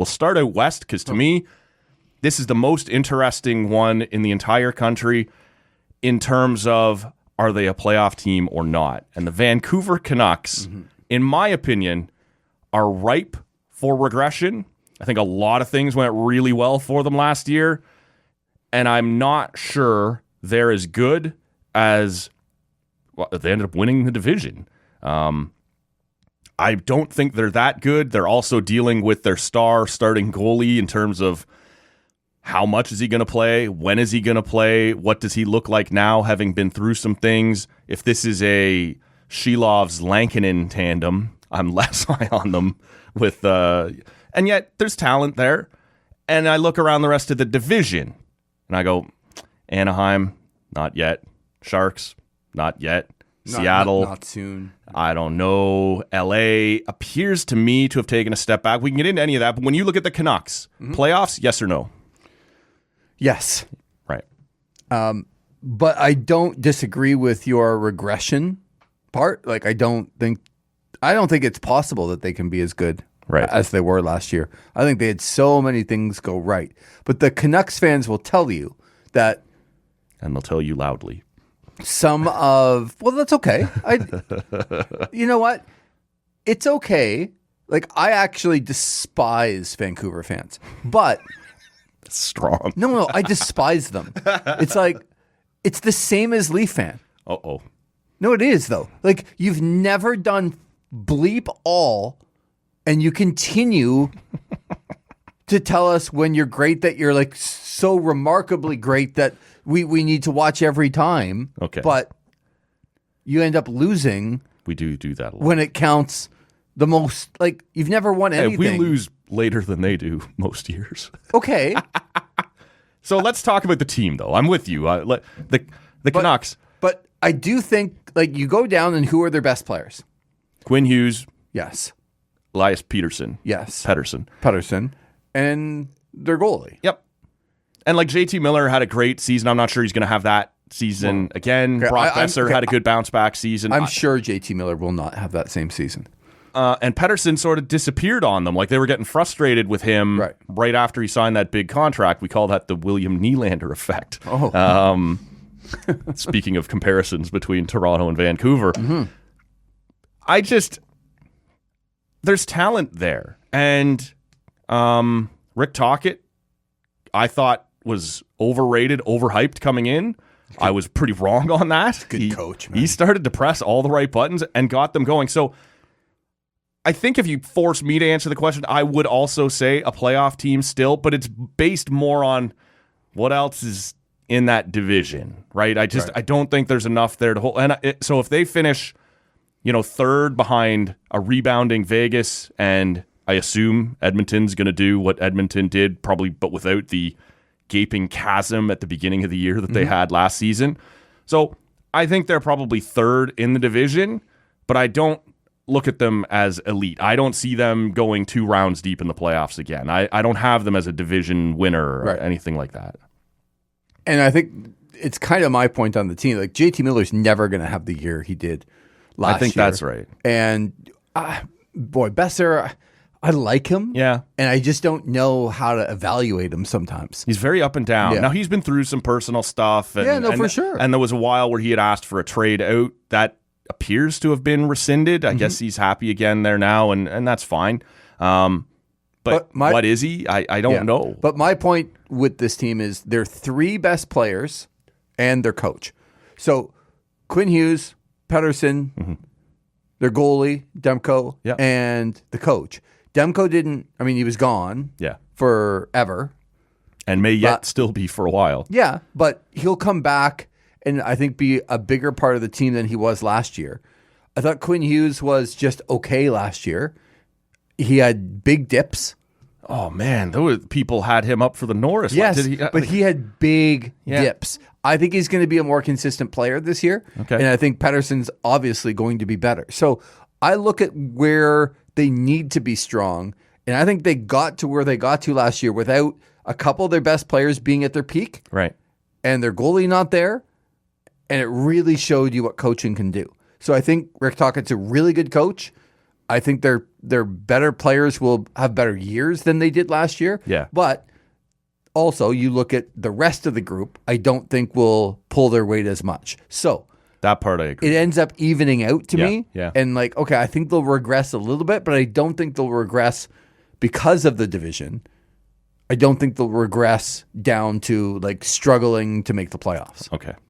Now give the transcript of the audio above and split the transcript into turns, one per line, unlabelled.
we'll start out west because to me, this is the most interesting one in the entire country in terms of are they a playoff team or not. And the Vancouver Canucks, in my opinion, are ripe for regression. I think a lot of things went really well for them last year, and I'm not sure they're as good as they ended up winning the division. I don't think they're that good. They're also dealing with their star starting goalie in terms of how much is he going to play? When is he going to play? What does he look like now, having been through some things? If this is a Shilovs-Lankinen tandem, I'm less high on them. And yet, there's talent there. And I look around the rest of the division, and I go, Anaheim, not yet. Sharks, not yet. Seattle,
not soon.
I don't know. LA appears to me to have taken a step back. We can get into any of that, but when you look at the Canucks, playoffs, yes or no?
Yes.
Right.
But I don't disagree with your regression part. Like I don't think it's possible that they can be as good as they were last year. I think they had so many things go right. But the Canucks fans will tell you that,
and they'll tell you loudly.
Well, that's okay. You know what? It's okay. Like I actually despise Vancouver fans, but
strong.
No, I despise them. It's like it's the same as Leaf fan.
Uh-oh.
No, it is though. Like you've never done bleep all, and you continue to tell us when you're great that you're like so remarkably great that we need to watch every time.
Okay.
But you end up losing.
We do that a lot.
When it counts the most. Like you've never won anything.
We lose later than they do most years.
Okay.
So let's talk about the team, though. I'm with you. The Canucks.
But I do think, like, you go down and who are their best players?
Quinn Hughes.
Yes.
Elias Pettersson.
Yes.
Pettersson.
And their goalie.
Yep. And, like, JT Miller had a great season. I'm not sure he's going to have that season again. Okay, Brock Besser had a good bounce-back season.
I'm sure JT Miller will not have that same season.
And Pettersson sort of disappeared on them. Like they were getting frustrated with him right after he signed that big contract. We call that the William Nylander effect.
Oh.
Speaking of comparisons between Toronto and Vancouver. There's talent there. And Rick Tocchet, I thought was overrated, overhyped coming in. I was pretty wrong on that.
Good coach, man.
He started to press all the right buttons and got them going. So I think if you force me to answer the question, I would also say a playoff team still, but it's based more on what else is in that division, right? I don't think there's enough there to hold. And so if they finish, third behind a rebounding Vegas, and I assume Edmonton's going to do what Edmonton did, probably, but without the gaping chasm at the beginning of the year that they had last season. So I think they're probably third in the division, but I don't look at them as elite. I don't see them going 2 rounds deep in the playoffs again. I don't have them as a division winner or anything like that.
And I think it's kind of my point on the team. Like JT Miller's never going to have the year he did last year.
I think that's right.
And Besser, I like him.
Yeah.
And I just don't know how to evaluate him sometimes.
He's very up and down. Yeah. Now, he's been through some personal stuff. And,
for sure.
And there was a while where he had asked for a trade out. That appears to have been rescinded. I guess he's happy again there now, and that's fine. But what is he? I don't know.
But my point with this team is their 3 best players and their coach. So Quinn Hughes, Pettersson, their goalie, Demko, and the coach. Demko he was gone forever.
And may yet still be for a while.
Yeah, but he'll come back and I think be a bigger part of the team than he was last year. I thought Quinn Hughes was just okay last year. He had big dips.
Oh, man. Those people had him up for the Norris.
Yes, but he had big dips. I think he's going to be a more consistent player this year.
Okay.
And I think Pettersson's obviously going to be better. So I look at where they need to be strong, and I think they got to where they got to last year without a couple of their best players being at their peak.
Right.
And their goalie not there. And it really showed you what coaching can do. So I think Rick Tocchet's a really good coach. I think they're their better players will have better years than they did last year.
Yeah.
But also, you look at the rest of the group, I don't think will pull their weight as much. So
that part I agree.
it ends up evening out to me.
Yeah.
And like, okay, I think they'll regress a little bit, but I don't think they'll regress because of the division. I don't think they'll regress down to like struggling to make the playoffs.
Okay.